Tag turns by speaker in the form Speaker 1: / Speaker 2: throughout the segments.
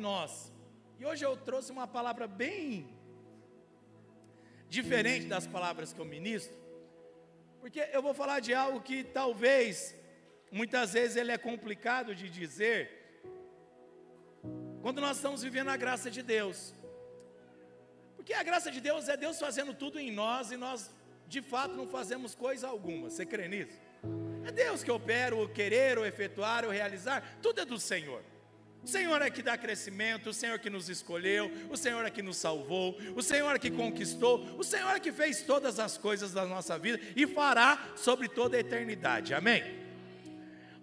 Speaker 1: nós. E hoje eu trouxe uma palavra bem diferente das palavras que eu ministro, porque eu vou falar de algo que talvez, muitas vezes ele é complicado de dizer, quando nós estamos vivendo a graça de Deus. Porque a graça de Deus é Deus fazendo tudo em nós, e nós de fato não fazemos coisa alguma. Você crê nisso? É Deus que opera o querer, o efetuar, o realizar, tudo é do Senhor. O Senhor é que dá crescimento, o Senhor que nos escolheu, o Senhor é que nos salvou, o Senhor é que conquistou, o Senhor é que fez todas as coisas da nossa vida e fará sobre toda a eternidade, amém?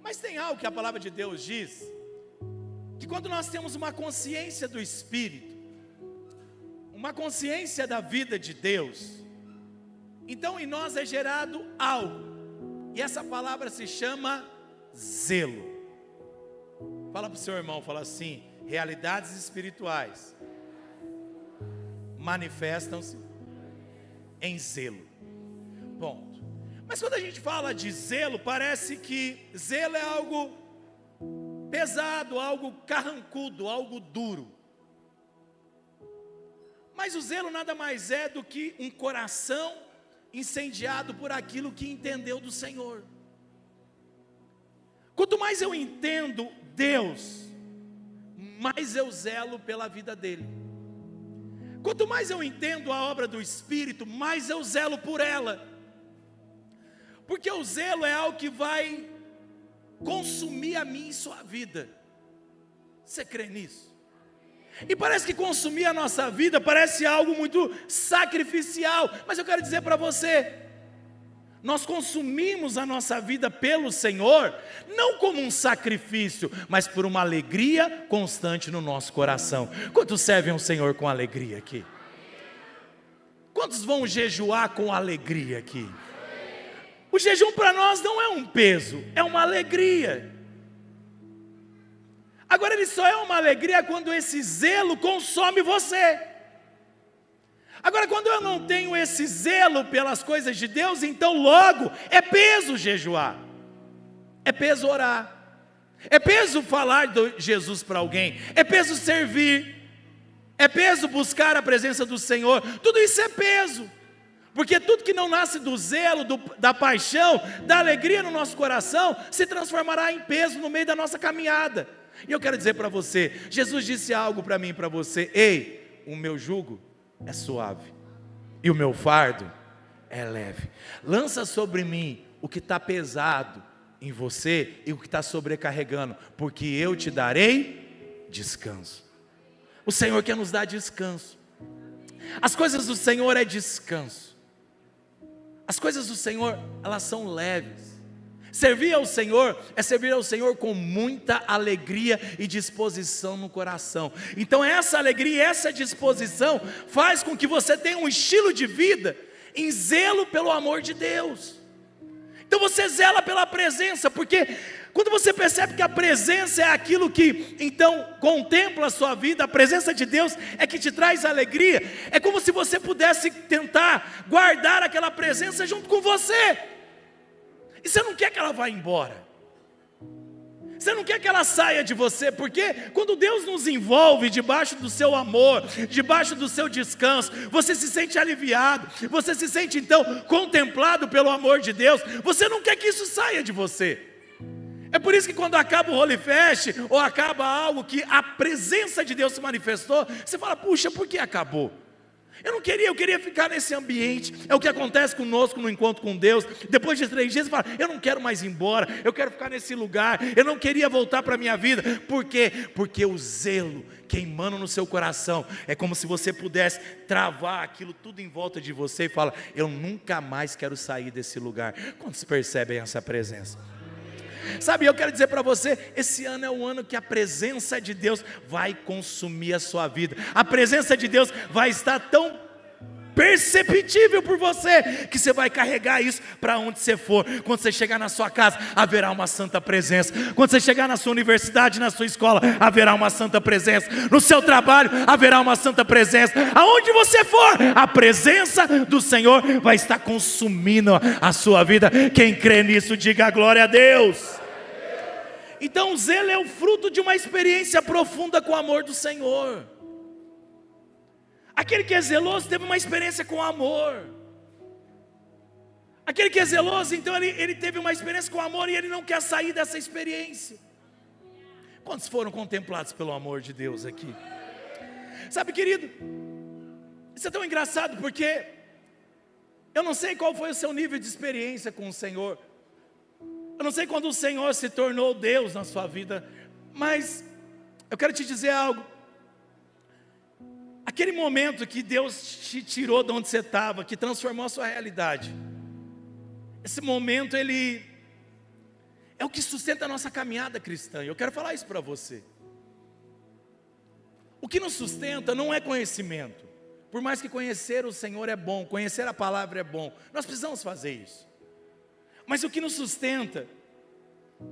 Speaker 1: Mas tem algo que a palavra de Deus diz, que quando nós temos uma consciência do Espírito, uma consciência da vida de Deus, então em nós é gerado algo, e essa palavra se chama zelo. Fala para o seu irmão, fala assim: realidades espirituais manifestam-se em zelo. Ponto. Mas quando a gente fala de zelo, parece que zelo é algo pesado, algo carrancudo, algo duro. Mas o zelo nada mais é do que um coração incendiado por aquilo que entendeu do Senhor. Quanto mais eu entendo Deus, mais eu zelo pela vida dele. Quanto mais eu entendo a obra do Espírito, mais eu zelo por ela. Porque o zelo é algo que vai consumir a minha e sua vida. Você crê nisso? E parece que consumir a nossa vida parece algo muito sacrificial. Mas eu quero dizer para você, nós consumimos a nossa vida pelo Senhor, não como um sacrifício, mas por uma alegria constante no nosso coração. Quantos servem o Senhor com alegria aqui? Quantos vão jejuar com alegria aqui? O jejum para nós não é um peso, é uma alegria. Agora ele só é uma alegria quando esse zelo consome você. Agora, quando eu não tenho esse zelo pelas coisas de Deus, então logo é peso jejuar, é peso orar, é peso falar de Jesus para alguém, é peso servir, é peso buscar a presença do Senhor. Tudo isso é peso, porque tudo que não nasce do zelo, da paixão, da alegria no nosso coração, se transformará em peso no meio da nossa caminhada. E eu quero dizer para você, Jesus disse algo para mim e para você: ei, o meu jugo é suave, e o meu fardo é leve. Lança sobre mim o que está pesado em você e o que está sobrecarregando, porque eu te darei descanso. O Senhor quer nos dar descanso. As coisas do Senhor é descanso. As coisas do Senhor, elas são leves. Servir ao Senhor é servir ao Senhor com muita alegria e disposição no coração. Então essa alegria e essa disposição faz com que você tenha um estilo de vida em zelo pelo amor de Deus. Então você zela pela presença, porque quando você percebe que a presença é aquilo que então contempla a sua vida, a presença de Deus é que te traz alegria, é como se você pudesse tentar guardar aquela presença junto com você. E você não quer que ela vá embora, você não quer que ela saia de você, porque quando Deus nos envolve debaixo do seu amor, debaixo do seu descanso, você se sente aliviado, você se sente então contemplado pelo amor de Deus, você não quer que isso saia de você. É por isso que quando acaba o Holy Fest, ou acaba algo que a presença de Deus se manifestou, você fala: puxa, por que acabou? Eu não queria, eu queria ficar nesse ambiente. É o que acontece conosco no encontro com Deus. Depois de 3 dias você fala: eu não quero mais ir embora, eu quero ficar nesse lugar, eu não queria voltar para a minha vida. Por quê? Porque o zelo queimando no seu coração é como se você pudesse travar aquilo tudo em volta de você e fala: eu nunca mais quero sair desse lugar. Quantos percebem essa presença? Sabe, eu quero dizer para você, esse ano é o ano que a presença de Deus vai consumir a sua vida. A presença de Deus vai estar tão perceptível por você, que você vai carregar isso para onde você for. Quando você chegar na sua casa, haverá uma santa presença. Quando você chegar na sua universidade, na sua escola, haverá uma santa presença. No seu trabalho, haverá uma santa presença. Aonde você for, a presença do Senhor vai estar consumindo a sua vida. Quem crê nisso, diga glória a Deus. Então o zelo é o fruto de uma experiência profunda com o amor do Senhor. Aquele que é zeloso teve uma experiência com o amor. Aquele que é zeloso, então ele teve uma experiência com o amor e ele não quer sair dessa experiência. Quantos foram contemplados pelo amor de Deus aqui? Sabe, querido, isso é tão engraçado porque eu não sei qual foi o seu nível de experiência com o Senhor. Eu não sei quando o Senhor se tornou Deus na sua vida, mas eu quero te dizer algo. Aquele momento que Deus te tirou de onde você estava, que transformou a sua realidade, esse momento ele é o que sustenta a nossa caminhada cristã. Eu quero falar isso para você. O que nos sustenta não é conhecimento. Por mais que conhecer o Senhor é bom, conhecer a palavra é bom, nós precisamos fazer isso. Mas o que nos sustenta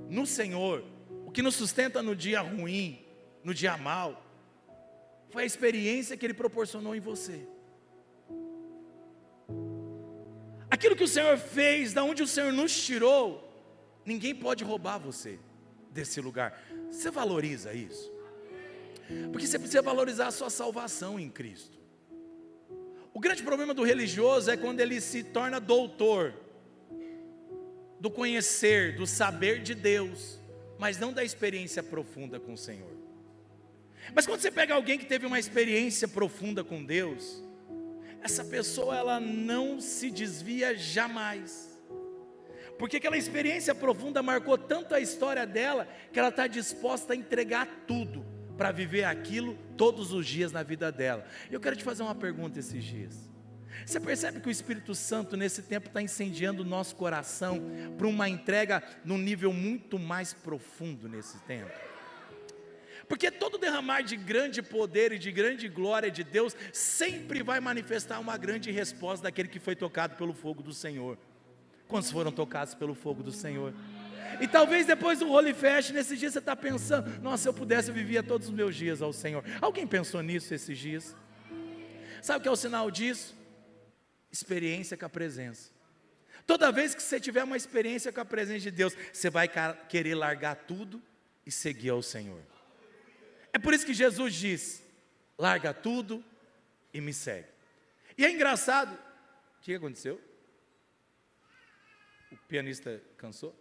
Speaker 1: no Senhor, o que nos sustenta no dia ruim, no dia mau, foi a experiência que Ele proporcionou em você. Aquilo que o Senhor fez, da onde o Senhor nos tirou, ninguém pode roubar você desse lugar. Você valoriza isso? Porque você precisa valorizar a sua salvação em Cristo. O grande problema do religioso é quando ele se torna doutor do conhecer, do saber de Deus, mas não da experiência profunda com o Senhor. Mas quando você pega alguém que teve uma experiência profunda com Deus, essa pessoa ela não se desvia jamais, porque aquela experiência profunda marcou tanto a história dela, que ela está disposta a entregar tudo, para viver aquilo todos os dias na vida dela. Eu quero te fazer uma pergunta esses dias. Você percebe que o Espírito Santo nesse tempo está incendiando o nosso coração para uma entrega num nível muito mais profundo nesse tempo? Porque todo derramar de grande poder e de grande glória de Deus sempre vai manifestar uma grande resposta daquele que foi tocado pelo fogo do Senhor. Quantos foram tocados pelo fogo do Senhor? E talvez depois do Holy Fest, nesse dia você está pensando, nossa, se eu pudesse eu vivia todos os meus dias ao Senhor. Alguém pensou nisso esses dias? Sabe o que é o sinal disso? Experiência com a presença. Toda vez que você tiver uma experiência com a presença de Deus, você vai querer largar tudo e seguir ao Senhor. É por isso que Jesus diz, larga tudo e me segue. E é engraçado, o que aconteceu? O pianista cansou?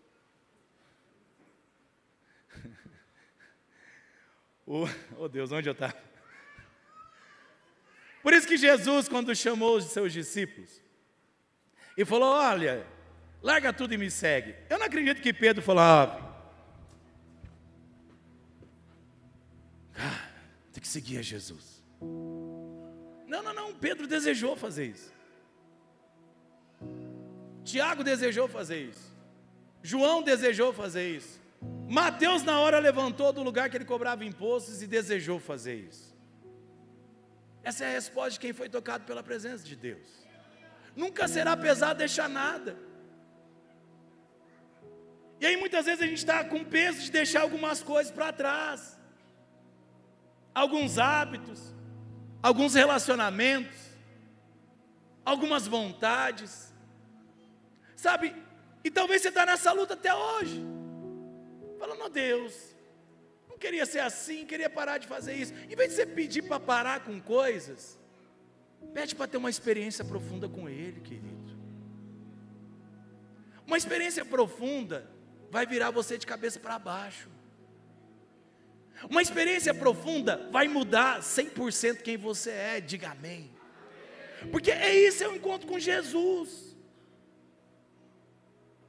Speaker 1: Oh Deus, onde eu estava? Por isso que Jesus, quando chamou os seus discípulos e falou, olha, larga tudo e me segue. Eu não acredito que Pedro falou, tem que seguir a Jesus. Não, Pedro desejou fazer isso. Tiago desejou fazer isso. João desejou fazer isso. Mateus na hora levantou do lugar que ele cobrava impostos e desejou fazer isso. Essa é a resposta de quem foi tocado pela presença de Deus. Nunca será pesado deixar nada. E aí muitas vezes a gente está com peso de deixar algumas coisas para trás. Alguns hábitos, alguns relacionamentos, algumas vontades. Sabe, e talvez você está nessa luta até hoje. Falando, oh Deus, não queria ser assim, queria parar de fazer isso. Em vez de você pedir para parar com coisas, pede para ter uma experiência profunda com Ele, querido. Uma experiência profunda vai virar você de cabeça para baixo. Uma experiência profunda vai mudar 100% quem você é, diga amém. Porque é o encontro com Jesus.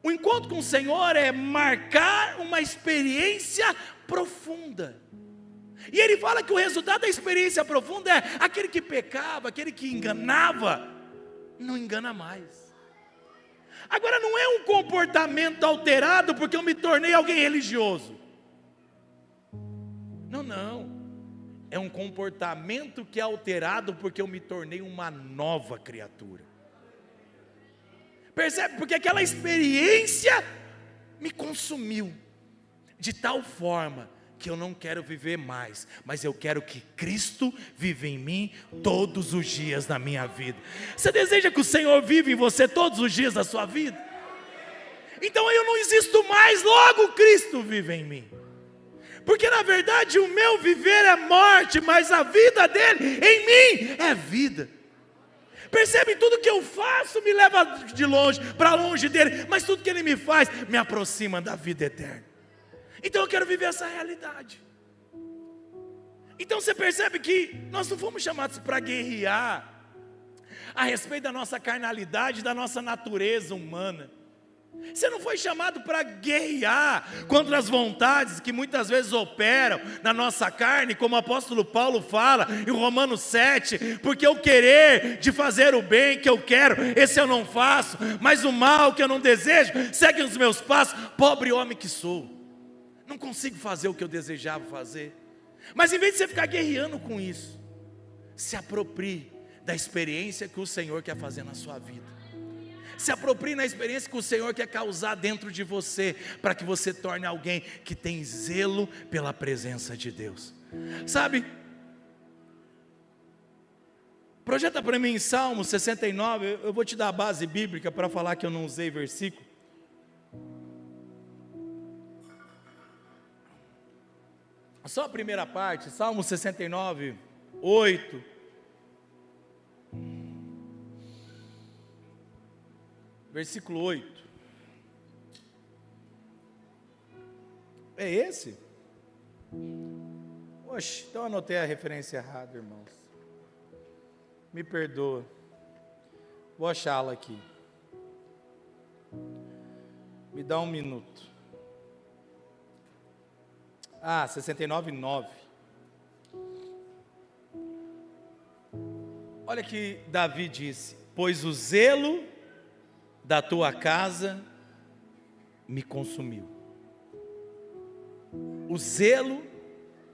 Speaker 1: O encontro com o Senhor é marcar uma experiência profunda. E Ele fala que o resultado da experiência profunda é aquele que pecava, aquele que enganava, não engana mais. Agora não é um comportamento alterado porque eu me tornei alguém religioso. Não. É um comportamento que é alterado porque eu me tornei uma nova criatura. Percebe? Porque aquela experiência me consumiu de tal forma que eu não quero viver mais, mas eu quero que Cristo viva em mim todos os dias da minha vida. Você deseja que o Senhor viva em você todos os dias da sua vida? Então eu não existo mais, logo Cristo vive em mim. Porque na verdade o meu viver é morte, mas a vida dele em mim é vida. Percebe, tudo que eu faço me leva de longe, para longe dele, mas tudo que ele me faz me aproxima da vida eterna. Então eu quero viver essa realidade. Então você percebe que nós não fomos chamados para guerrear a respeito da nossa carnalidade, da nossa natureza humana. Você não foi chamado para guerrear contra as vontades que muitas vezes operam na nossa carne, como o apóstolo Paulo fala em Romanos 7, porque o querer de fazer o bem que eu quero, esse eu não faço, mas o mal que eu não desejo, segue os meus passos. Pobre homem que sou, não consigo fazer o que eu desejava fazer. Mas em vez de você ficar guerreando com isso, se aproprie da experiência que o Senhor quer fazer na sua vida. Se aproprie na experiência que o Senhor quer causar dentro de você, para que você torne alguém que tem zelo pela presença de Deus. Sabe? Projeta para mim em Salmo 69, eu vou te dar a base bíblica para falar que eu não usei versículo. Só a primeira parte, Salmo 69, 8. Versículo 8. É esse? Oxe, então eu anotei a referência errada, irmãos. Me perdoa. Vou achá-la aqui. Me dá um minuto. 69, 9. Olha que Davi disse: pois o zelo da tua casa me consumiu. O zelo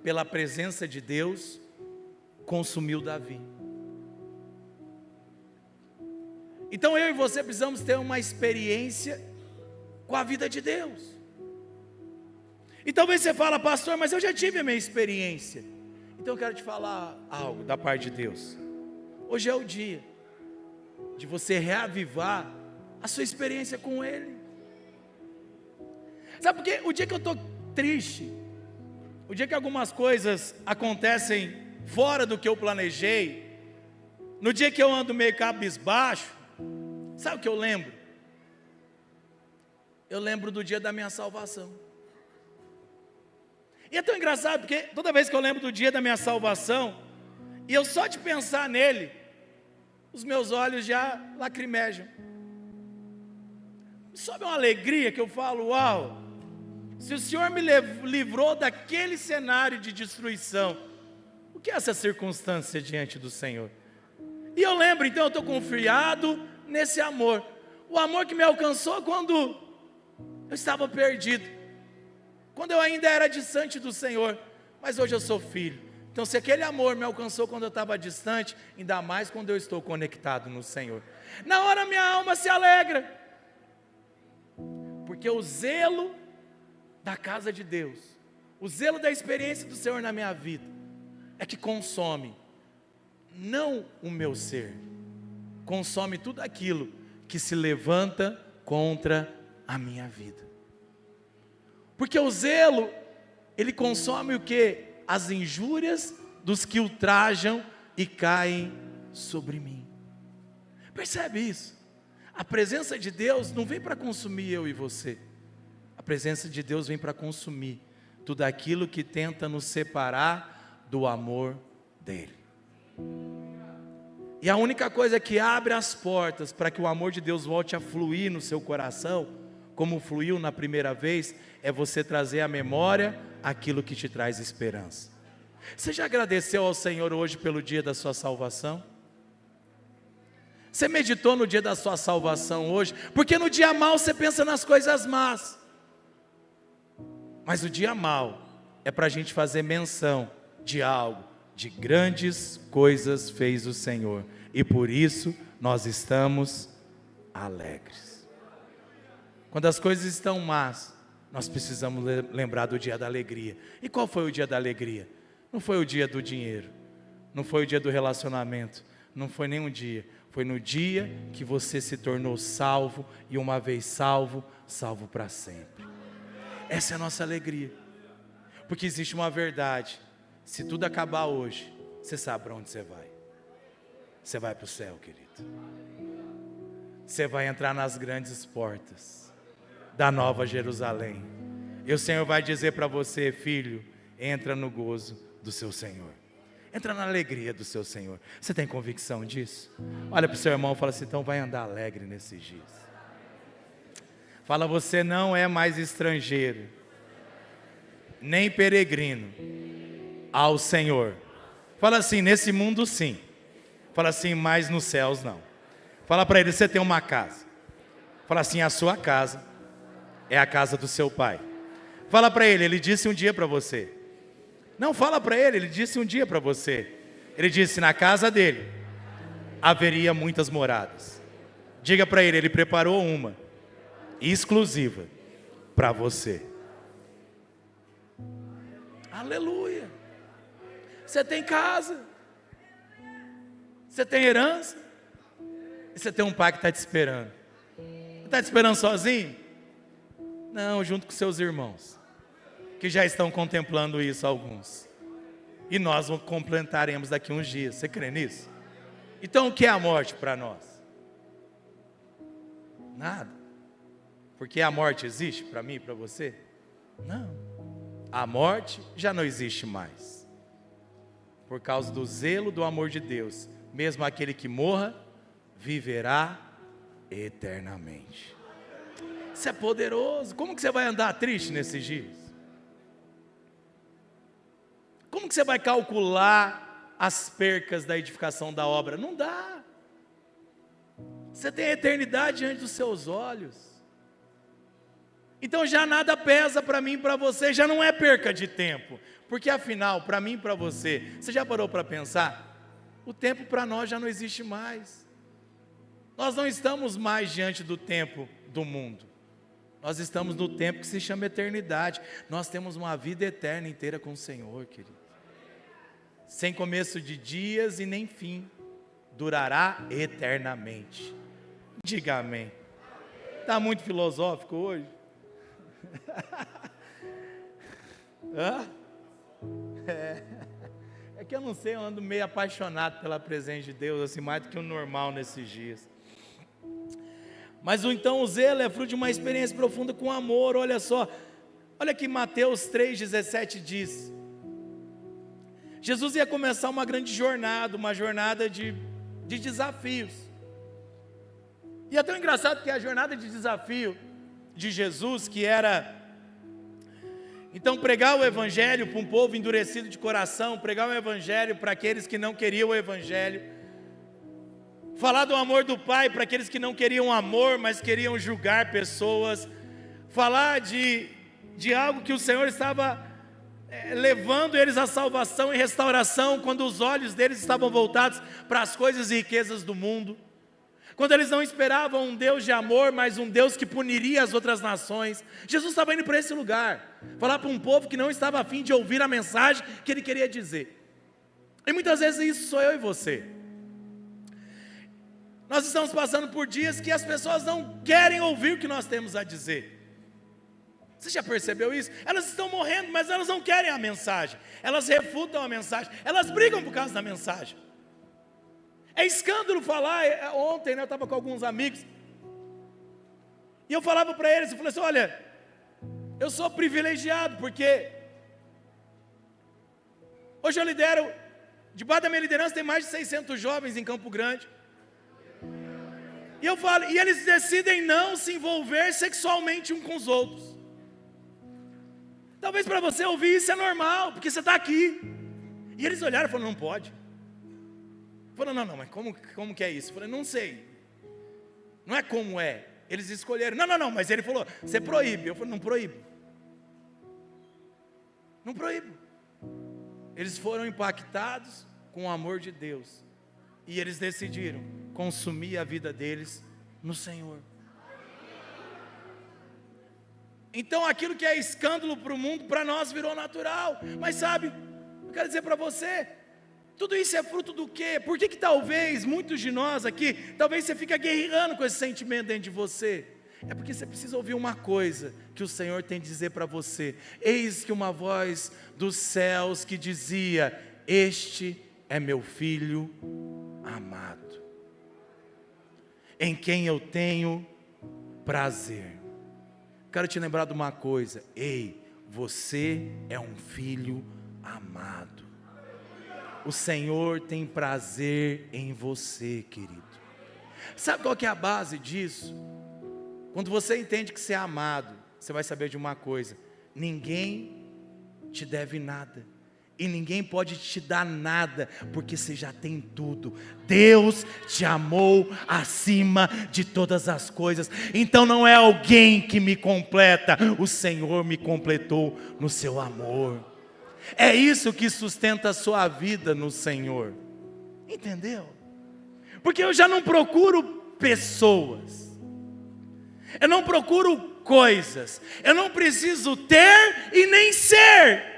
Speaker 1: pela presença de Deus consumiu Davi. Então eu e você precisamos ter uma experiência com a vida de Deus. E talvez você fala: pastor, mas eu já tive a minha experiência. Então eu quero te falar algo da parte de Deus. Hoje é o dia de você reavivar a sua experiência com Ele. Sabe por quê? O dia que eu estou triste, o dia que algumas coisas acontecem fora do que eu planejei, no dia que eu ando meio cabisbaixo, sabe o que eu lembro? Eu lembro do dia da minha salvação. E é tão engraçado, porque toda vez que eu lembro do dia da minha salvação, e eu só de pensar nele, os meus olhos já lacrimejam. Sobe uma alegria que eu falo: uau, se o Senhor me livrou daquele cenário de destruição, o que é essa circunstância diante do Senhor? E eu lembro, então eu estou confiado nesse amor, o amor que me alcançou quando eu estava perdido, quando eu ainda era distante do Senhor, mas hoje eu sou filho. Então se aquele amor me alcançou quando eu estava distante, ainda mais quando eu estou conectado no Senhor. Na hora minha alma se alegra, porque o zelo da casa de Deus, o zelo da experiência do Senhor na minha vida, é que consome, não o meu ser, consome tudo aquilo que se levanta contra a minha vida. Porque o zelo, ele consome o que? As injúrias dos que ultrajam e caem sobre mim. Percebe isso? A presença de Deus não vem para consumir eu e você. A presença de Deus vem para consumir tudo aquilo que tenta nos separar do amor dele. E a única coisa que abre as portas para que o amor de Deus volte a fluir no seu coração, como fluiu na primeira vez, é você trazer à memória aquilo que te traz esperança. Você já agradeceu ao Senhor hoje pelo dia da sua salvação? Você meditou no dia da sua salvação hoje? Porque no dia mau você pensa nas coisas más. Mas o dia mau é para a gente fazer menção de algo, de grandes coisas fez o Senhor. E por isso nós estamos alegres. Quando as coisas estão más, nós precisamos lembrar do dia da alegria. E qual foi o dia da alegria? Não foi o dia do dinheiro, não foi o dia do relacionamento, não foi nenhum dia. Foi no dia que você se tornou salvo, e uma vez salvo, salvo para sempre. Essa é a nossa alegria. Porque existe uma verdade: se tudo acabar hoje, você sabe para onde você vai. Você vai para o céu, querido. Você vai entrar nas grandes portas da Nova Jerusalém. E o Senhor vai dizer para você: filho, entra no gozo do seu Senhor. Entra na alegria do seu Senhor. Você tem convicção disso? Olha para o seu irmão e fala assim: então vai andar alegre nesses dias. Fala: você não é mais estrangeiro, nem peregrino ao Senhor. Fala assim: nesse mundo sim. Fala assim: mas nos céus não. Fala para ele: você tem uma casa. Fala assim: a sua casa é a casa do seu pai. Fala para ele: ele disse um dia para você. Não, fala para ele: ele disse um dia para você. Ele disse: na casa dele haveria muitas moradas. Diga para ele: ele preparou uma exclusiva para você. Aleluia. Você tem casa, você tem herança, e você tem um pai que está te esperando. Está te esperando sozinho? Não, junto com seus irmãos, que já estão contemplando isso, alguns. E nós completaremos daqui uns dias. Você crê nisso? Então o que é a morte para nós? Nada. Porque a morte existe para mim e para você? Não. A morte já não existe mais. Por causa do zelo do amor de Deus, mesmo aquele que morra, viverá eternamente. Isso é poderoso. Como que você vai andar triste nesses dias? Como que você vai calcular as percas da edificação da obra? Não dá. Você tem a eternidade diante dos seus olhos. Então já nada pesa para mim e para você, já não é perca de tempo. Porque afinal, para mim e para você já parou para pensar? O tempo para nós já não existe mais. Nós não estamos mais diante do tempo do mundo. Nós estamos no tempo que se chama eternidade. Nós temos uma vida eterna inteira com o Senhor, querido. Sem começo de dias e nem fim. Durará eternamente. Diga amém. Está muito filosófico hoje? Hã? É que eu não sei, eu ando meio apaixonado pela presença de Deus, assim, mais do que o normal nesses dias. Mas então o zelo é fruto de uma experiência profunda com amor. Olha só, olha que Mateus 3,17 diz. Jesus ia começar uma grande jornada, uma jornada de desafios. E é tão engraçado que a jornada de desafio de Jesus, que era então pregar o evangelho para um povo endurecido de coração, pregar o evangelho para aqueles que não queriam o evangelho, falar do amor do Pai para aqueles que não queriam amor, mas queriam julgar pessoas, falar de algo que o Senhor estava levando eles à salvação e restauração, quando os olhos deles estavam voltados para as coisas e riquezas do mundo, quando eles não esperavam um Deus de amor, mas um Deus que puniria as outras nações. Jesus estava indo para esse lugar, falar para um povo que não estava a fim de ouvir a mensagem que ele queria dizer. E muitas vezes isso sou eu e você. Nós estamos passando por dias que as pessoas não querem ouvir o que nós temos a dizer. Você já percebeu isso? Elas estão morrendo, mas elas não querem a mensagem. Elas refutam a mensagem, elas brigam por causa da mensagem. É escândalo falar. Ontem, eu estava com alguns amigos, e eu falava para eles, eu falei assim: olha, eu sou privilegiado, porque hoje eu lidero, debaixo da minha liderança tem mais de 600 jovens em Campo Grande, e eu falo, e eles decidem não se envolver sexualmente uns com os outros. Talvez para você ouvir isso é normal, porque você está aqui. E eles olharam e falaram: não pode. Falaram: não, mas como que é isso? Eu falei: não sei. Não é como é. Eles escolheram. Não, mas ele falou: você proíbe. Eu falei: não proíbo. Não proíbo. Eles foram impactados com o amor de Deus. E eles decidiram consumir a vida deles no Senhor. Então aquilo que é escândalo para o mundo, para nós virou natural. Mas sabe, eu quero dizer para você, tudo isso é fruto do quê? Por que talvez muitos de nós aqui, talvez você fique guerreando com esse sentimento dentro de você? É porque você precisa ouvir uma coisa que o Senhor tem a dizer para você. Eis que uma voz dos céus que dizia: este é meu filho amado, em quem eu tenho prazer. Quero te lembrar de uma coisa: ei, você é um filho amado. O Senhor tem prazer em você, querido. Sabe qual que é a base disso? Quando você entende que você é amado, você vai saber de uma coisa: ninguém te deve nada, e ninguém pode te dar nada, porque você já tem tudo. Deus te amou acima de todas as coisas. Então não é alguém que me completa, o Senhor me completou no seu amor. É isso que sustenta a sua vida no Senhor. Entendeu? Porque eu já não procuro pessoas, eu não procuro coisas, eu não preciso ter e nem ser.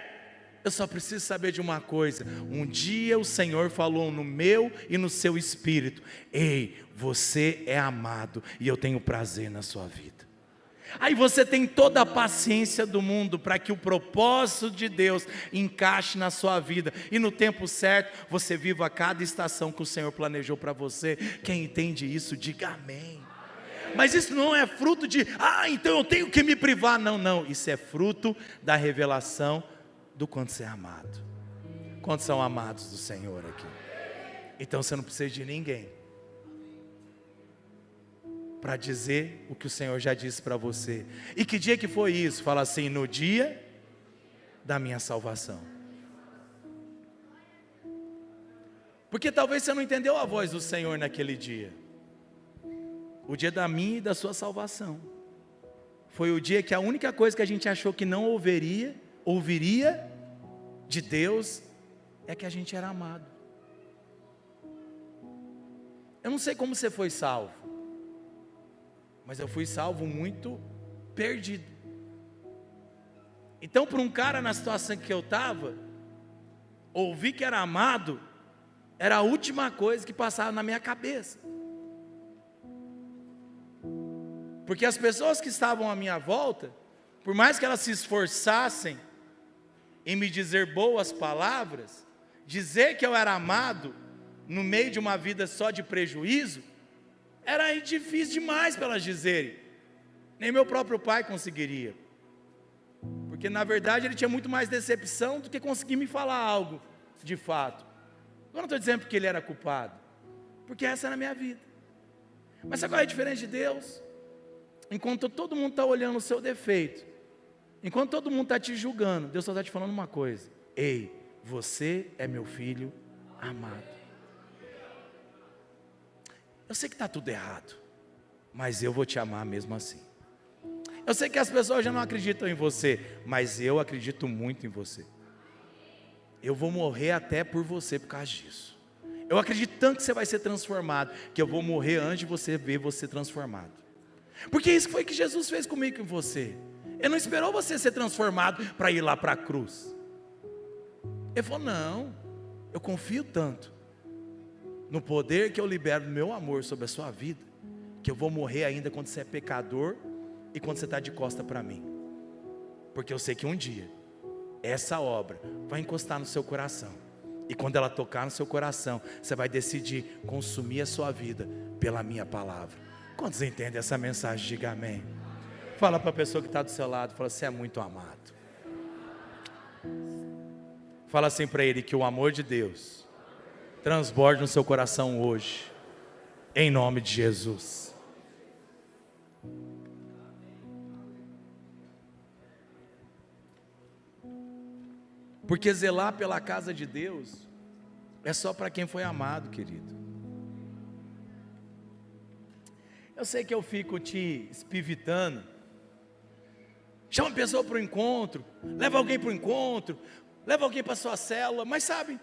Speaker 1: Eu só preciso saber de uma coisa: um dia o Senhor falou no meu e no seu espírito: ei, você é amado e eu tenho prazer na sua vida. Aí você tem toda a paciência do mundo para que o propósito de Deus encaixe na sua vida, e no tempo certo você viva cada estação que o Senhor planejou para você. Quem entende isso, diga amém. Mas isso não é fruto de, então eu tenho que me privar. Não, não, isso é fruto da revelação do quanto você é amado. Quantos são amados do Senhor aqui? Então você não precisa de ninguém para dizer o que o Senhor já disse para você. E que dia que foi isso? Fala assim: no dia da minha salvação. Porque talvez você não entendeu a voz do Senhor naquele dia. O dia da minha e da sua salvação foi o dia que a única coisa que a gente achou que não ouviria de Deus é que a gente era amado. Eu não sei como você foi salvo, mas eu fui salvo muito perdido. Então, para um cara na situação que eu estava, ouvir que era amado era a última coisa que passava na minha cabeça. Porque as pessoas que estavam à minha volta, por mais que elas se esforçassem em me dizer boas palavras, dizer que eu era amado no meio de uma vida só de prejuízo, era difícil demais para elas dizerem. Nem meu próprio pai conseguiria, porque na verdade ele tinha muito mais decepção do que conseguir me falar algo de fato. Eu não estou dizendo porque ele era culpado, porque essa era a minha vida. Mas sabe qual é a diferença de Deus? Enquanto todo mundo está olhando o seu defeito, enquanto todo mundo está te julgando, Deus só está te falando uma coisa: ei, você é meu filho amado. Eu sei que está tudo errado, mas eu vou te amar mesmo assim. Eu sei que as pessoas já não acreditam em você, mas eu acredito muito em você. Eu vou morrer até por você por causa disso. Eu acredito tanto que você vai ser transformado, que eu vou morrer antes de você ver você transformado. Porque isso foi que Jesus fez comigo e com você. Ele não esperou você ser transformado para ir lá para a cruz. Ele falou: não, eu confio tanto no poder que eu libero do meu amor sobre a sua vida, que eu vou morrer ainda quando você é pecador e quando você está de costa para mim. Porque eu sei que um dia essa obra vai encostar no seu coração, e quando ela tocar no seu coração, você vai decidir consumir a sua vida pela minha palavra. Quantos entendem essa mensagem? Diga amém. Fala para a pessoa que está do seu lado, fala: você é muito amado. Fala assim para ele: que o amor de Deus transborde no seu coração hoje, em nome de Jesus. Porque zelar pela casa de Deus é só para quem foi amado, querido. Eu sei que eu fico te espivitando. Chama a pessoa para o encontro, leva alguém para o encontro, leva alguém para a sua célula, mas sabe,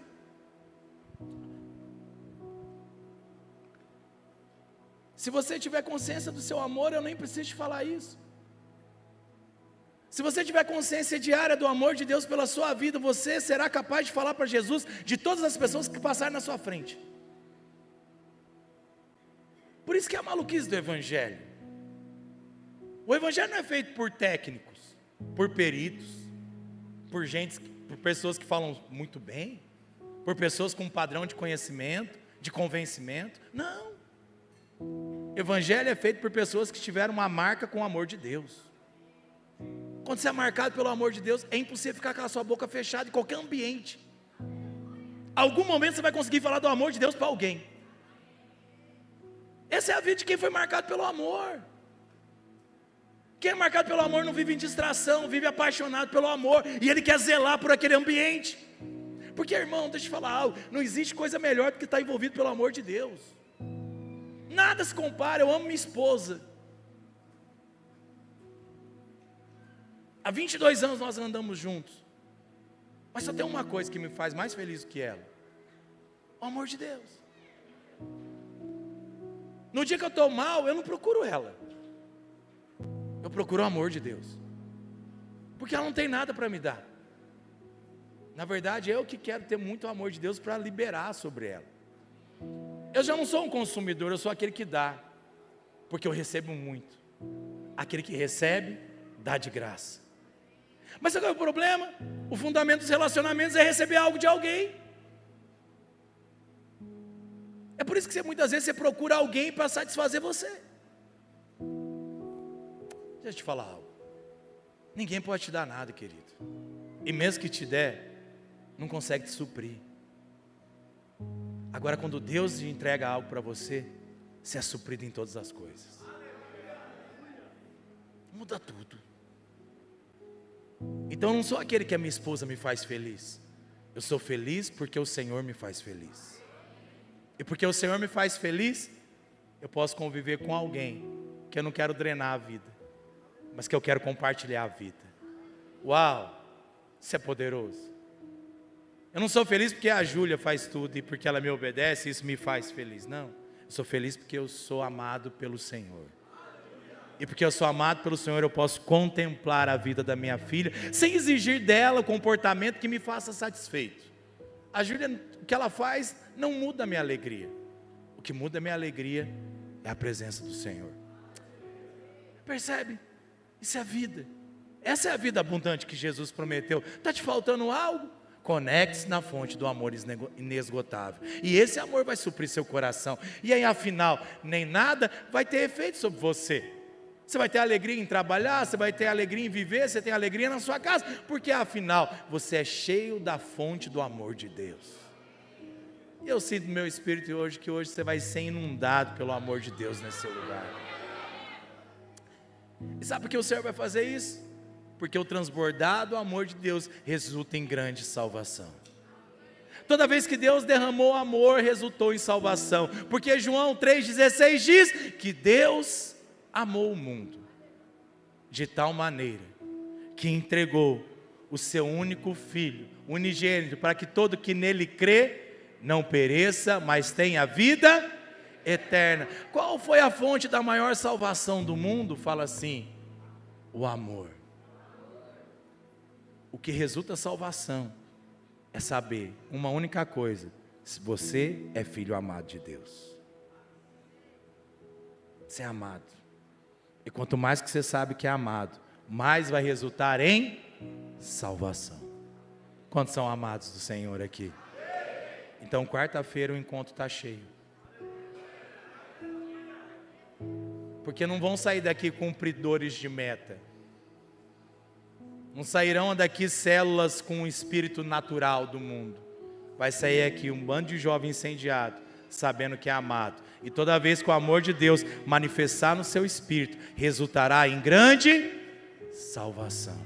Speaker 1: se você tiver consciência do seu amor, eu nem preciso te falar isso. Se você tiver consciência diária do amor de Deus pela sua vida, você será capaz de falar para Jesus de todas as pessoas que passarem na sua frente. Por isso que é a maluquice do Evangelho. O evangelho não é feito por técnicos, por peritos, por pessoas que falam muito bem, por pessoas com um padrão de conhecimento, de convencimento. Não. O evangelho é feito por pessoas que tiveram uma marca com o amor de Deus. Quando você é marcado pelo amor de Deus, é impossível ficar com a sua boca fechada em qualquer ambiente. Algum momento você vai conseguir falar do amor de Deus para alguém. Essa é a vida de quem foi marcado pelo amor. Quem é marcado pelo amor não vive em distração, vive apaixonado pelo amor, e ele quer zelar por aquele ambiente. Porque, irmão, deixa eu te falar algo, não existe coisa melhor do que estar envolvido pelo amor de Deus. Nada se compara. Eu amo minha esposa. Há 22 anos nós andamos juntos. Mas só tem uma coisa que me faz mais feliz do que ela: o amor de Deus. No dia que eu estou mal, eu não procuro ela, eu procuro o amor de Deus. Porque ela não tem nada para me dar. Na verdade, eu que quero ter muito amor de Deus para liberar sobre ela. Eu já não sou um consumidor, eu sou aquele que dá, porque eu recebo muito. Aquele que recebe, dá de graça. Mas sabe qual é o problema? O fundamento dos relacionamentos é receber algo de alguém. É por isso que muitas vezes você procura alguém para satisfazer você. Deixa eu te falar algo. Ninguém pode te dar nada, querido. E mesmo que te der, não consegue te suprir. Agora, quando Deus te entrega algo para você, você é suprido em todas as coisas. Muda tudo. Então eu não sou aquele que a minha esposa me faz feliz. Eu sou feliz porque o Senhor me faz feliz. E porque o Senhor me faz feliz, eu posso conviver com alguém que eu não quero drenar a vida, mas que eu quero compartilhar a vida. Uau, isso é poderoso. Eu não sou feliz porque a Júlia faz tudo e porque ela me obedece, isso me faz feliz. Não, eu sou feliz porque eu sou amado pelo Senhor. E porque eu sou amado pelo Senhor, eu posso contemplar a vida da minha filha, sem exigir dela o comportamento que me faça satisfeito. A Júlia, o que ela faz, não muda a minha alegria. O que muda a minha alegria é a presença do Senhor. Percebe? Isso é a vida. Essa é a vida abundante que Jesus prometeu. Está te faltando algo? Conecte-se na fonte do amor inesgotável. E esse amor vai suprir seu coração. E aí, afinal, nem nada vai ter efeito sobre você. Você vai ter alegria em trabalhar, você vai ter alegria em viver, você tem alegria na sua casa, porque afinal, você é cheio da fonte do amor de Deus. E eu sinto no meu espírito hoje que hoje você vai ser inundado pelo amor de Deus nesse seu lugar. E sabe por que o Senhor vai fazer isso? Porque o transbordado amor de Deus resulta em grande salvação. Toda vez que Deus derramou amor, resultou em salvação. Porque João 3,16 diz que Deus amou o mundo de tal maneira que entregou o seu único filho, unigênito, para que todo que nele crê não pereça, mas tenha vida eterna. Qual foi a fonte da maior salvação do mundo? Fala assim: o amor. O que resulta salvação é saber uma única coisa: se você é filho amado de Deus. Você é amado. E quanto mais que você sabe que é amado, mais vai resultar em salvação. Quantos são amados do Senhor aqui? Então, quarta-feira o encontro está cheio. Porque não vão sair daqui cumpridores de meta. Não sairão daqui células com o espírito natural do mundo. Vai sair aqui um bando de jovem incendiado, sabendo que é amado. E toda vez que o amor de Deus manifestar no seu espírito, resultará em grande salvação.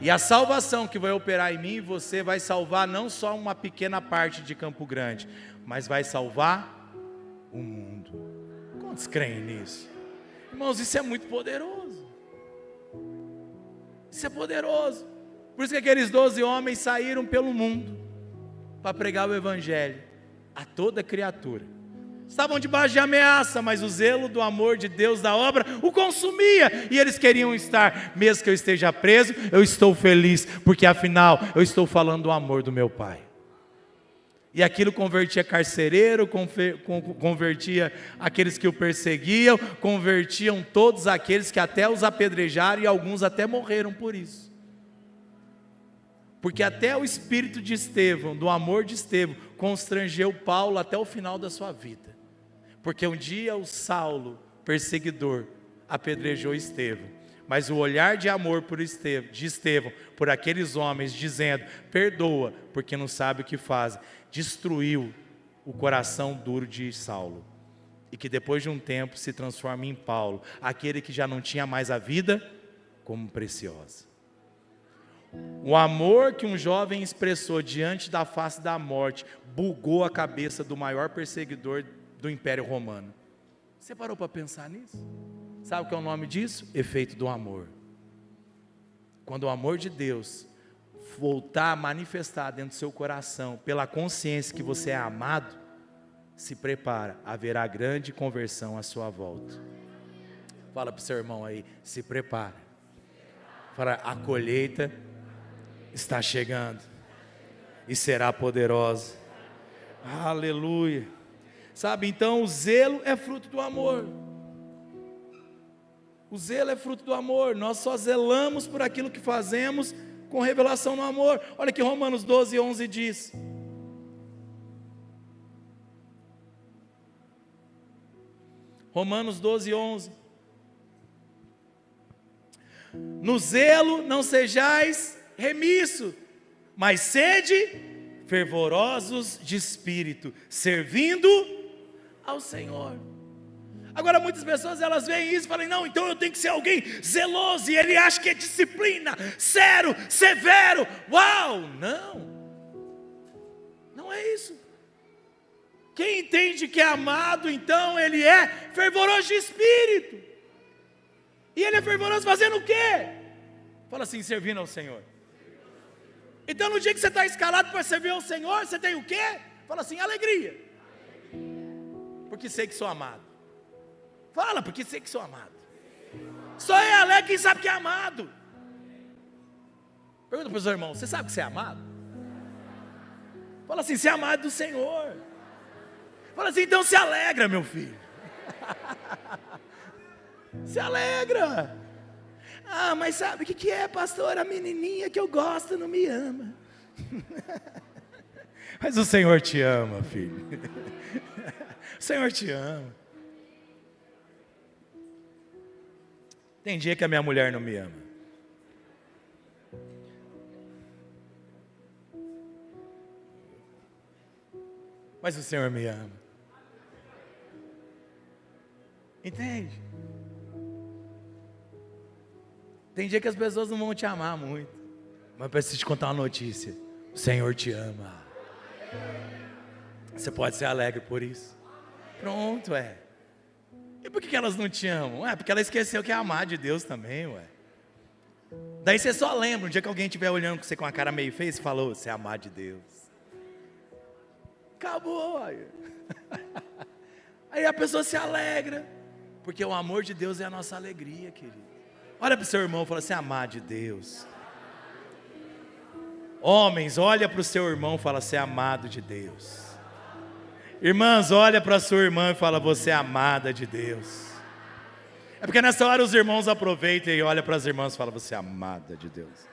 Speaker 1: E a salvação que vai operar em mim e você vai salvar não só uma pequena parte de Campo Grande, mas vai salvar o mundo. Quantos creem nisso? Irmãos, isso é muito poderoso. Isso é poderoso. Por isso que aqueles 12 homens saíram pelo mundo para pregar o evangelho a toda criatura. Estavam debaixo de ameaça, mas o zelo do amor de Deus da obra o consumia, e eles queriam estar. Mesmo que eu esteja preso, eu estou feliz, porque afinal eu estou falando do amor do meu Pai. E aquilo convertia carcereiro, convertia aqueles que o perseguiam, convertiam todos aqueles que até os apedrejaram, e alguns até morreram por isso. Porque até o espírito de Estevão, do amor de Estevão, constrangeu Paulo até o final da sua vida. Porque um dia o Saulo, perseguidor, apedrejou Estevão. Mas o olhar de amor de Estevão, por aqueles homens, dizendo, perdoa, porque não sabe o que fazem, destruiu o coração duro de Saulo. E que depois de um tempo se transforma em Paulo, aquele que já não tinha mais a vida como preciosa. O amor que um jovem expressou diante da face da morte, bugou a cabeça do maior perseguidor do Império Romano. Você parou para pensar nisso? Sabe o que é o nome disso? Efeito do amor. Quando o amor de Deus voltar a manifestar dentro do seu coração, pela consciência que você é amado, se prepara, haverá grande conversão à sua volta. Fala para o seu irmão aí, se prepara. Fala, a colheita está chegando e será poderosa. Aleluia. Sabe, então o zelo é fruto do amor. O zelo é fruto do amor. Nós só zelamos por aquilo que fazemos com revelação no amor. Olha que Romanos 12:11 diz. Romanos 12:11. No zelo não sejais remisso, mas sede fervorosos de espírito, servindo ao Senhor. Agora muitas pessoas elas veem isso e falam, não, então eu tenho que ser alguém zeloso, e ele acha que é disciplina, sério, severo, uau, não é isso. Quem entende que é amado, então ele é fervoroso de espírito, e ele é fervoroso fazendo o quê? Fala assim, servindo ao Senhor. Então no dia que você está escalado para servir ao Senhor, você tem o quê? Fala assim, alegria, porque sei que sou amado. Fala, porque sei que sou amado. Só é alegre quem sabe que é amado. Pergunta para os irmãos, você sabe que você é amado? Fala assim, você é amado do Senhor. Fala assim, então se alegra, meu filho. Se alegra. Ah, mas sabe o que é, pastor? A menininha que eu gosto não me ama. Mas o Senhor te ama, filho. O Senhor te ama. Tem dia que a minha mulher não me ama. Mas o Senhor me ama. Entende? Tem dia que as pessoas não vão te amar muito. Mas eu preciso te contar uma notícia. O Senhor te ama. Você pode ser alegre por isso. Pronto, E por que elas não te amam? Porque ela esqueceu que é amar de Deus também, Daí você só lembra, um dia que alguém estiver olhando você com a cara meio feia, você falou, você é amar de Deus. Acabou, Aí a pessoa se alegra, porque o amor de Deus é a nossa alegria, querido. Olha para o seu irmão e fala, você é amar de Deus. Homens, olha para o seu irmão e fala, você é amado de Deus. Irmãs, olha para a sua irmã e fala, você é amada de Deus. É porque nessa hora os irmãos aproveitam e olham para as irmãs e falam, você é amada de Deus.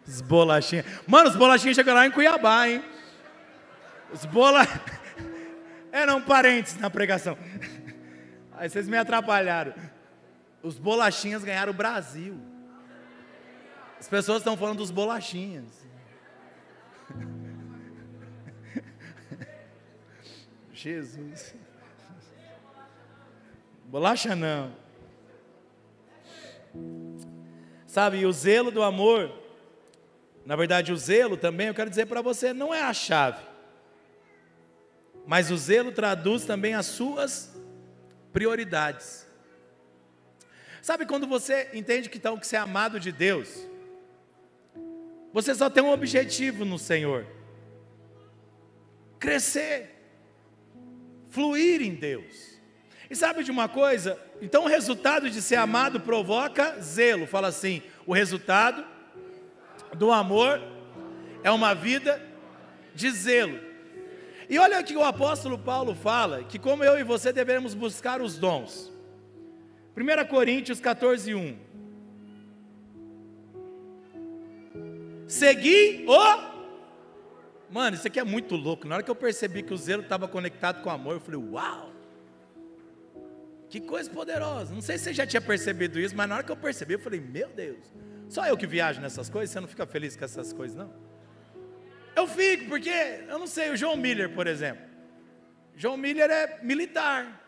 Speaker 1: Os bolachinhas. Mano, os bolachinhas chegaram lá em Cuiabá, hein? Eram parentes na pregação. Aí vocês me atrapalharam. Os bolachinhas ganharam o Brasil. As pessoas estão falando dos bolachinhas. Jesus. Bolacha não. Sabe, o zelo do amor, na verdade o zelo também, eu quero dizer para você, não é a chave. Mas o zelo traduz também as suas prioridades. Sabe quando você entende que você é amado de Deus, você só tem um objetivo no Senhor: crescer, fluir em Deus. E sabe de uma coisa? Então o resultado de ser amado provoca zelo. Fala assim, o resultado do amor é uma vida de zelo. E olha o que o apóstolo Paulo fala, que como eu e você devemos buscar os dons. 1 Coríntios 14:1. Segui o... Mano, isso aqui é muito louco. Na hora que eu percebi que o zelo estava conectado com o amor, eu falei, uau! Que coisa poderosa. Não sei se você já tinha percebido isso, mas na hora que eu percebi, eu falei, meu Deus. Só eu que viajo nessas coisas, você não fica feliz com essas coisas, não? Eu fico, porque, eu não sei, o João Miller, por exemplo. João Miller é militar.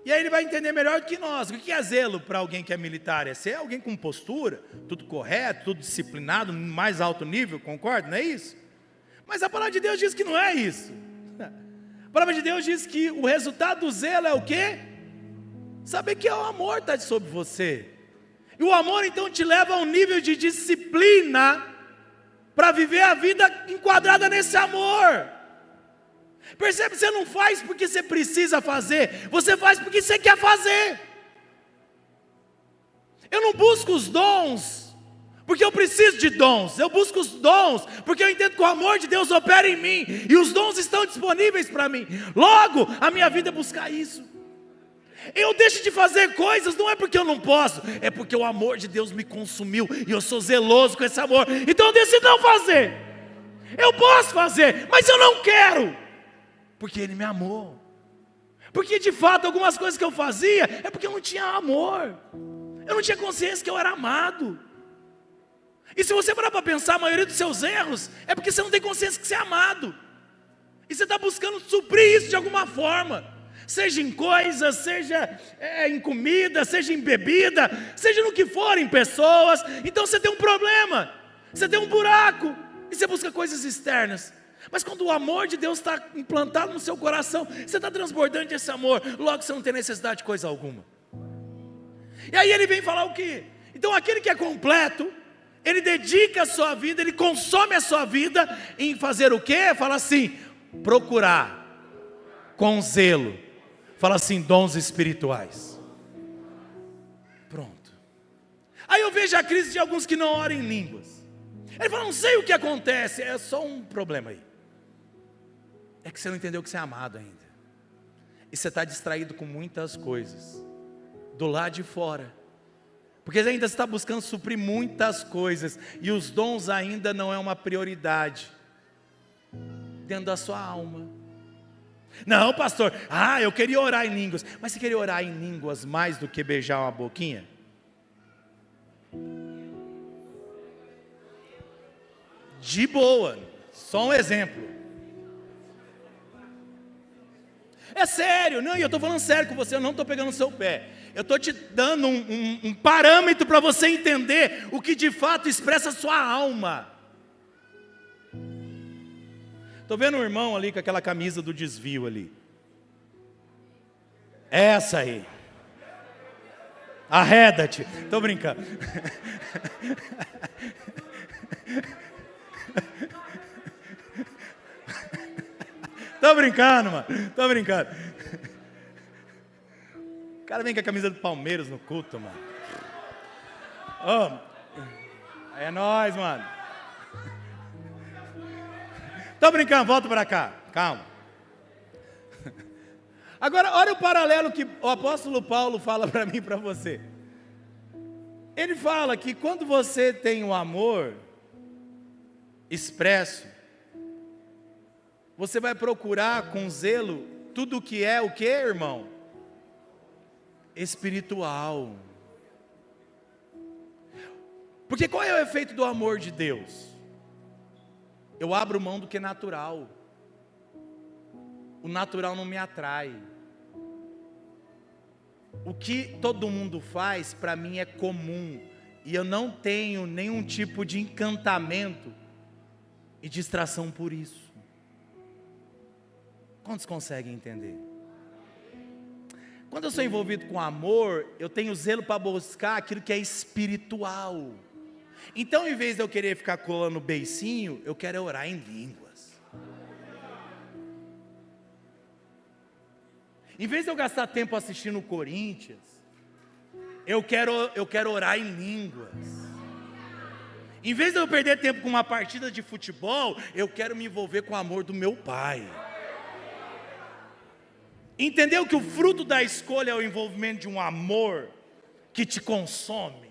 Speaker 1: E aí ele vai entender melhor do que nós. O que é zelo para alguém que é militar? É ser alguém com postura, tudo correto, tudo disciplinado, no mais alto nível, concorda? Não é isso? Mas a palavra de Deus diz que não é isso. A palavra de Deus diz que o resultado do zelo é o quê? Saber que o amor está sobre você. E o amor então te leva a um nível de disciplina para viver a vida enquadrada nesse amor. Percebe? Você não faz porque você precisa fazer, você faz porque você quer fazer. Eu não busco os dons porque eu preciso de dons, eu busco os dons porque eu entendo que o amor de Deus opera em mim, e os dons estão disponíveis para mim. Logo, a minha vida é buscar isso. Eu deixo de fazer coisas, não é porque eu não posso, é porque o amor de Deus me consumiu, e eu sou zeloso com esse amor, então eu decido não fazer. Eu posso fazer, mas eu não quero, porque Ele me amou. Porque de fato algumas coisas que eu fazia, é porque eu não tinha amor, eu não tinha consciência que eu era amado. E se você parar para pensar, a maioria dos seus erros é porque você não tem consciência que você é amado, e você está buscando suprir isso de alguma forma, seja em coisas, seja em comida, seja em bebida, seja no que for, em pessoas. Então você tem um problema, você tem um buraco, e você busca coisas externas. Mas quando o amor de Deus está implantado no seu coração, você está transbordando desse amor, logo você não tem necessidade de coisa alguma. E aí ele vem falar o quê? Então aquele que é completo, ele dedica a sua vida, ele consome a sua vida em fazer o quê? Fala assim, procurar com zelo. Fala assim, dons espirituais. Pronto. Aí eu vejo a crise de alguns que não oram em línguas. Ele fala, não sei o que acontece, é só um problema aí. É que você não entendeu que você é amado ainda. E você está distraído com muitas coisas do lado de fora. Porque ainda está buscando suprir muitas coisas, e os dons ainda não é uma prioridade dentro da sua alma. Não, pastor, eu queria orar em línguas. Mas você queria orar em línguas mais do que beijar uma boquinha? De boa, só um exemplo. É sério, não, e eu estou falando sério com você, eu não estou pegando no seu pé. Eu estou te dando um parâmetro para você entender o que de fato expressa a sua alma. Estou vendo um irmão ali com aquela camisa do desvio ali. Essa aí. Arreda-te. Estou brincando. Estou brincando, mano. Estou brincando. O cara vem com a camisa do Palmeiras no culto, mano. É nóis, mano. Estou brincando, volta para cá, calma. Agora, olha o paralelo que o apóstolo Paulo fala para mim e para você. Ele fala que quando você tem o amor expresso, você vai procurar com zelo tudo o que é o que, irmão? Espiritual. Porque qual é o efeito do amor de Deus? Eu abro mão do que é natural. O natural não me atrai. O que todo mundo faz, para mim é comum. E eu não tenho nenhum tipo de encantamento e distração por isso. Quantos conseguem entender? Quando eu sou envolvido com amor, eu tenho zelo para buscar aquilo que é espiritual. Então, em vez de eu querer ficar colando beicinho, eu quero orar em línguas. Em vez de eu gastar tempo assistindo o Corinthians, eu quero orar em línguas. Em vez de eu perder tempo com uma partida de futebol, eu quero me envolver com o amor do meu pai. Entendeu que o fruto da escolha é o envolvimento de um amor que te consome?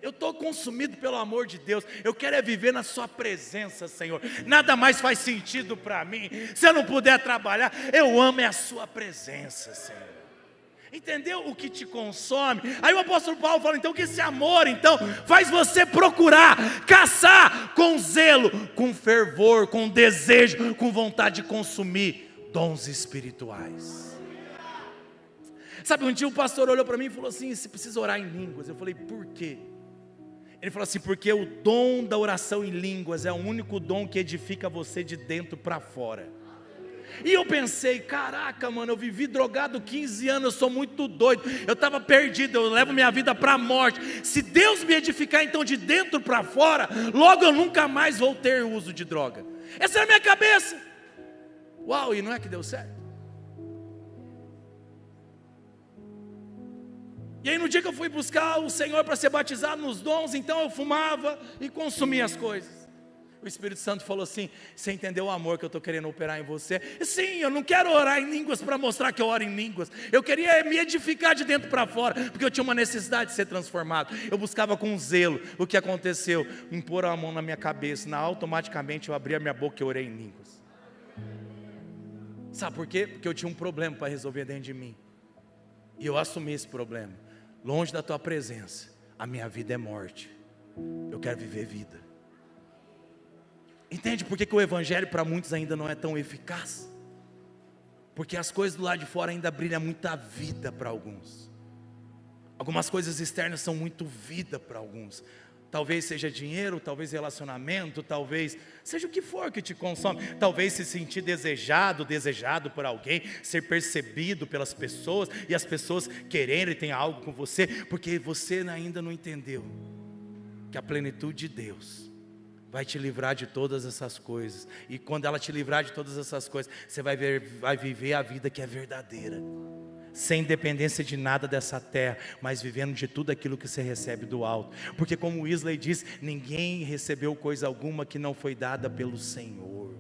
Speaker 1: Eu estou consumido pelo amor de Deus. Eu quero é viver na sua presença, Senhor. Nada mais faz sentido para mim. Se eu não puder trabalhar, eu amo é a sua presença, Senhor. Entendeu o que te consome? Aí o apóstolo Paulo fala então que esse amor então faz você procurar, caçar com zelo, com fervor, com desejo, com vontade de consumir dons espirituais. Sabe, um dia o pastor olhou para mim e falou assim: você precisa orar em línguas. Eu falei: por quê? Ele falou assim: porque o dom da oração em línguas é o único dom que edifica você de dentro para fora. E eu pensei: caraca, mano, eu vivi drogado 15 anos, eu sou muito doido, eu estava perdido, eu levo minha vida para a morte. Se Deus me edificar então de dentro para fora, logo eu nunca mais vou ter uso de droga. Essa era a minha cabeça. Uau, e não é que deu certo? E aí no dia que eu fui buscar o Senhor para ser batizado nos dons, então eu fumava e consumia as coisas. O Espírito Santo falou assim: você entendeu o amor que eu estou querendo operar em você? Sim, eu não quero orar em línguas para mostrar que eu oro em línguas. Eu queria me edificar de dentro para fora, porque eu tinha uma necessidade de ser transformado. Eu buscava com zelo. O que aconteceu? Impor a mão na minha cabeça, automaticamente eu abri a minha boca e orei em línguas. Sabe por quê? Porque eu tinha um problema para resolver dentro de mim. E eu assumi esse problema. Longe da tua presença, a minha vida é morte. Eu quero viver vida. Entende por que o evangelho para muitos ainda não é tão eficaz? Porque as coisas do lado de fora ainda brilham muita vida para alguns. Algumas coisas externas são muito vida para alguns. Talvez seja dinheiro, talvez relacionamento, talvez seja o que for que te consome. Talvez se sentir desejado por alguém, ser percebido pelas pessoas, e as pessoas quererem ter algo com você, porque você ainda não entendeu que a plenitude de Deus vai te livrar de todas essas coisas. E quando ela te livrar de todas essas coisas, você vai viver a vida que é verdadeira, sem dependência de nada dessa terra, mas vivendo de tudo aquilo que você recebe do alto. Porque como o Wesley diz, ninguém recebeu coisa alguma que não foi dada pelo Senhor.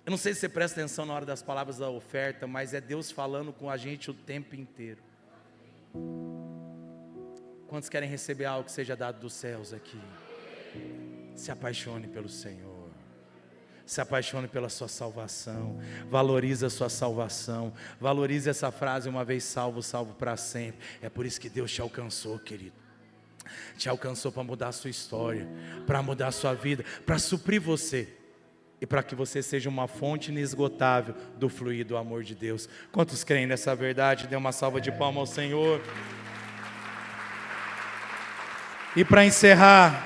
Speaker 1: Eu não sei se você presta atenção na hora das palavras da oferta, mas é Deus falando com a gente o tempo inteiro. Quantos querem receber algo que seja dado dos céus aqui? Se apaixone pelo Senhor. Se apaixone pela sua salvação. Valorize a sua salvação. Valorize essa frase: uma vez salvo, salvo para sempre. É por isso que Deus te alcançou, querido. Te alcançou para mudar a sua história, para mudar a sua vida, para suprir você, e para que você seja uma fonte inesgotável do fluir do amor de Deus. Quantos creem nessa verdade? Dê uma salva de palmas ao Senhor. E para encerrar,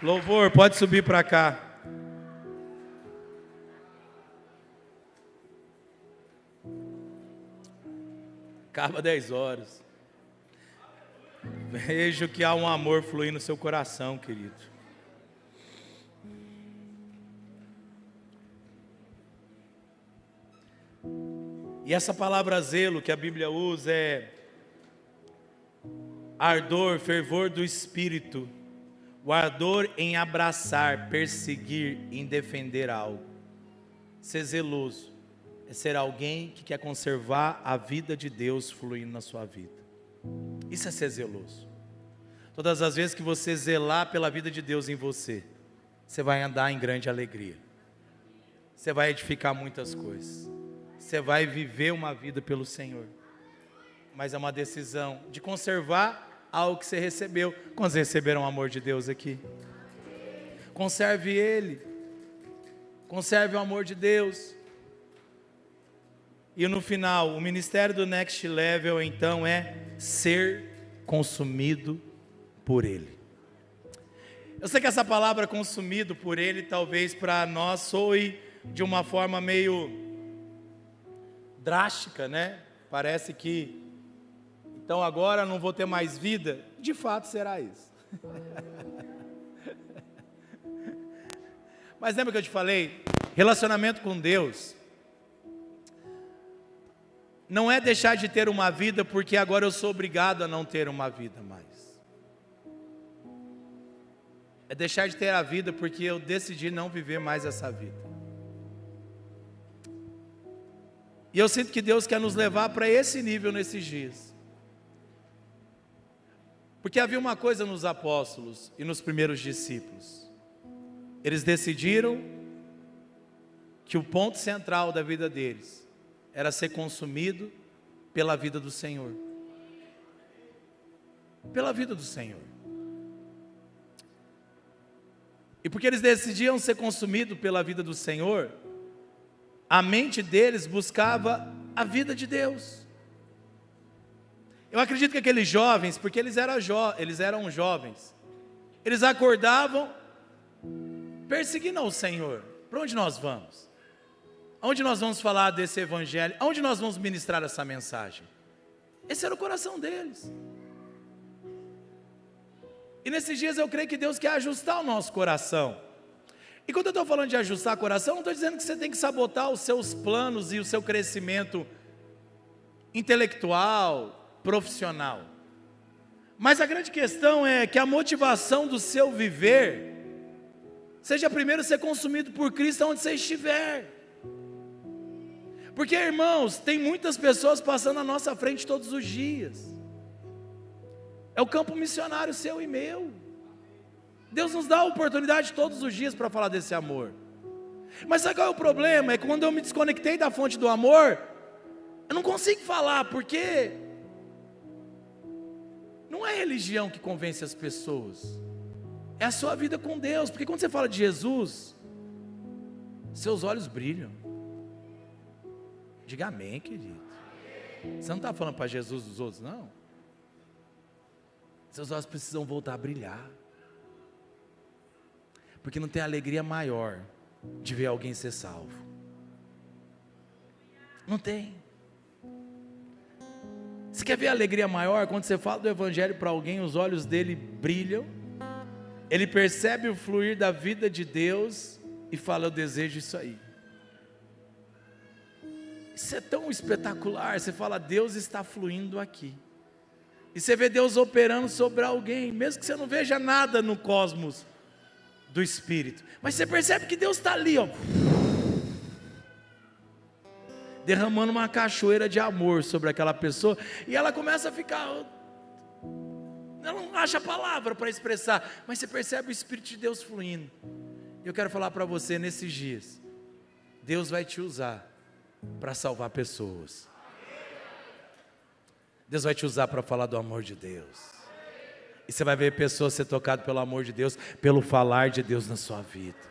Speaker 1: louvor, pode subir para cá. Acaba 10 horas. Vejo que há um amor fluindo no seu coração, querido. E essa palavra zelo que a Bíblia usa é ardor, fervor do Espírito, o ardor em abraçar, perseguir, em defender algo. Ser zeloso é ser alguém que quer conservar a vida de Deus fluindo na sua vida. Isso é ser zeloso. Todas as vezes que você zelar pela vida de Deus em você, você vai andar em grande alegria. Você vai edificar muitas coisas. Você vai viver uma vida pelo Senhor. Mas é uma decisão de conservar algo que você recebeu. Quando você receberam o amor de Deus aqui? Conserve ele. Conserve o amor de Deus. E no final, o ministério do Next Level então é ser consumido por ele. Eu sei que essa palavra consumido por ele talvez para nós soe de uma forma meio drástica, né? Parece que então agora não vou ter mais vida. De fato será isso. Mas lembra que eu te falei? Relacionamento com Deus não é deixar de ter uma vida porque agora eu sou obrigado a não ter uma vida mais. é deixar de ter a vida porque eu decidi não viver mais essa vida. E eu sinto que Deus quer nos levar para esse nível nesses dias. Porque havia uma coisa nos apóstolos e nos primeiros discípulos. Eles decidiram que o ponto central da vida deles era ser consumido pela vida do Senhor. Pela vida do Senhor. E porque eles decidiam ser consumidos pela vida do Senhor, a mente deles buscava a vida de Deus. Eu acredito que aqueles jovens, porque eles eram jovens, eles acordavam perseguindo ao Senhor. Para onde nós vamos? Aonde nós vamos falar desse evangelho? Aonde nós vamos ministrar essa mensagem? Esse era o coração deles. E nesses dias eu creio que Deus quer ajustar o nosso coração. E quando eu estou falando de ajustar o coração, não estou dizendo que você tem que sabotar os seus planos e o seu crescimento intelectual, profissional. Mas a grande questão é que a motivação do seu viver seja primeiro ser consumido por Cristo onde você estiver. Porque, irmãos, tem muitas pessoas passando à nossa frente todos os dias. É o campo missionário seu e meu. Deus nos dá a oportunidade todos os dias para falar desse amor. Mas sabe qual é o problema? É que quando eu me desconectei da fonte do amor, eu não consigo falar, porque não é religião que convence as pessoas, é a sua vida com Deus. Porque quando você fala de Jesus, seus olhos brilham. Diga amém, querido. Você não está falando para Jesus dos outros, não. Seus olhos precisam voltar a brilhar. Porque não tem alegria maior de ver alguém ser salvo. Não tem. Você quer ver a alegria maior? Quando você fala do evangelho para alguém, os olhos dele brilham, ele percebe o fluir da vida de Deus e fala: eu desejo isso aí. Isso é tão espetacular. Você fala: Deus está fluindo aqui. E você vê Deus operando sobre alguém, mesmo que você não veja nada no cosmos do Espírito, mas você percebe que Deus está ali, ó, derramando uma cachoeira de amor sobre aquela pessoa, e ela começa a ficar, ela não acha a palavra para expressar, mas você percebe o Espírito de Deus fluindo. Eu quero falar para você nesses dias, Deus vai te usar para salvar pessoas. Deus vai te usar para falar do amor de Deus. E você vai ver pessoas ser tocadas pelo amor de Deus, pelo falar de Deus na sua vida.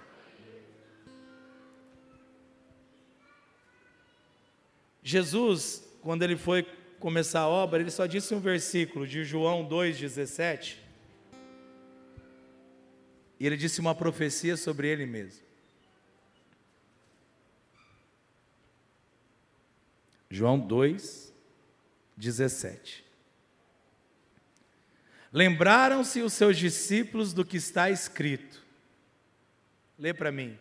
Speaker 1: Jesus, quando ele foi começar a obra, ele só disse um versículo de João 2,17. E ele disse uma profecia sobre ele mesmo. João 2,17. Lembraram-se os seus discípulos do que está escrito. Lê para mim.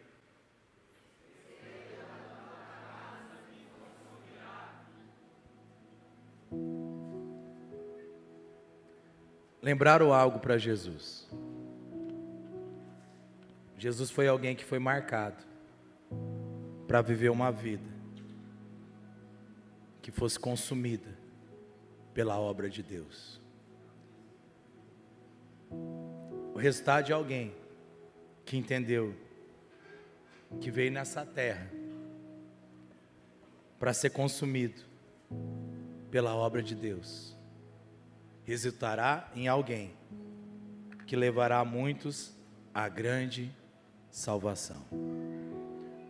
Speaker 1: Lembraram algo para Jesus. Jesus foi alguém que foi marcado para viver uma vida que fosse consumida pela obra de Deus. O resultado de alguém que entendeu que veio nessa terra para ser consumido pela obra de Deus, resultará em alguém que levará muitos à grande salvação.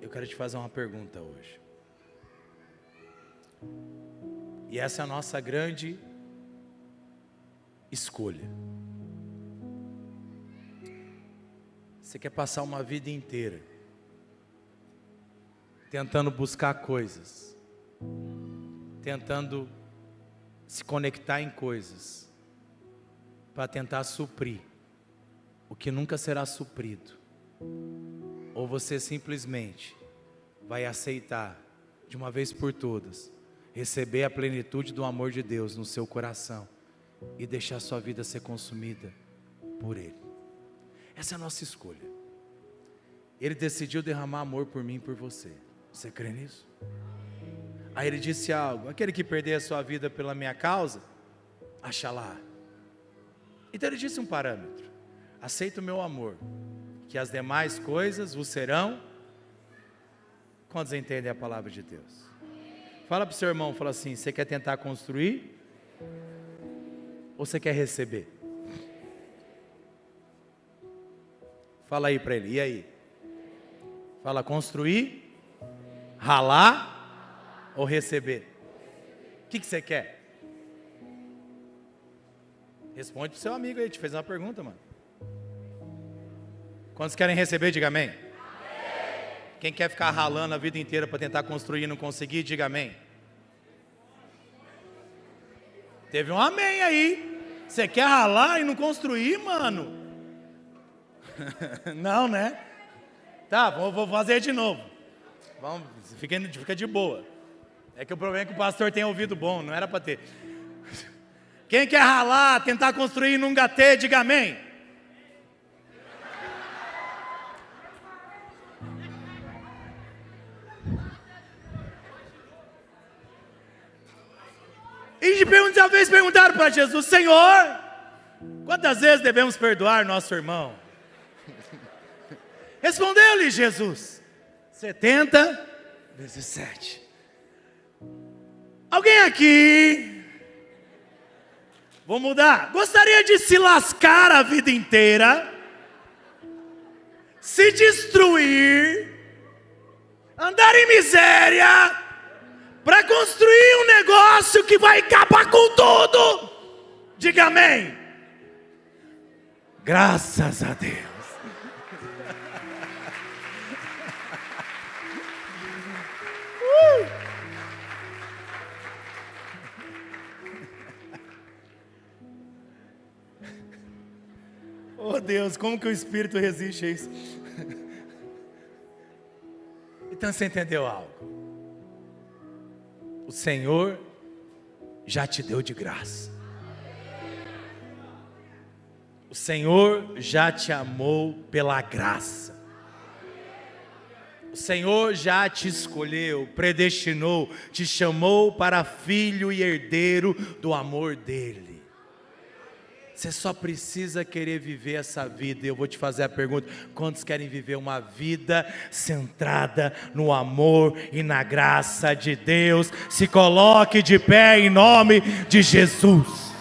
Speaker 1: Eu quero te fazer uma pergunta hoje, e essa é a nossa grande escolha. Você quer passar uma vida inteira tentando buscar coisas, tentando se conectar em coisas, para tentar suprir o que nunca será suprido? Ou você simplesmente vai aceitar, de uma vez por todas, receber a plenitude do amor de Deus no seu coração e deixar sua vida ser consumida por Ele? Essa é a nossa escolha. Ele decidiu derramar amor por mim e por você. Você crê nisso? Aí ele disse algo: aquele que perder a sua vida pela minha causa, acha lá. Então ele disse um parâmetro: aceita o meu amor, que as demais coisas vos serão. Quantos entendem a palavra de Deus? Fala para o seu irmão, fala assim: você quer tentar construir? Ou você quer receber? Fala aí para ele, e aí? Fala: construir, ralar ou receber? O que você quer? Responde para o seu amigo aí, te fez uma pergunta, mano. Quantos querem receber, diga amém. Quem quer ficar ralando a vida inteira para tentar construir e não conseguir, diga amém. Teve um amém aí. Você quer ralar e não construir, mano? Não, né? Tá, vou fazer de novo. Vamos, fica de boa. É que o problema é que o pastor tem ouvido bom, não era para ter. Quem quer ralar, tentar construir e não gater, diga amém. E uma vez perguntaram para Jesus: Senhor, quantas vezes devemos perdoar nosso irmão? Respondeu-lhe Jesus: 70 vezes 7. Alguém aqui, vou mudar, gostaria de se lascar a vida inteira, se destruir, andar em miséria, para construir um negócio que vai acabar com tudo? Diga amém. Graças a Deus. Oh Deus, como que o Espírito resiste a isso? Então você entendeu algo? O Senhor já te deu de graça. O Senhor já te amou pela graça. O Senhor já te escolheu, predestinou, te chamou para filho e herdeiro do amor dEle. Você só precisa querer viver essa vida. E eu vou te fazer a pergunta: quantos querem viver uma vida centrada no amor e na graça de Deus? Se coloque de pé em nome de Jesus.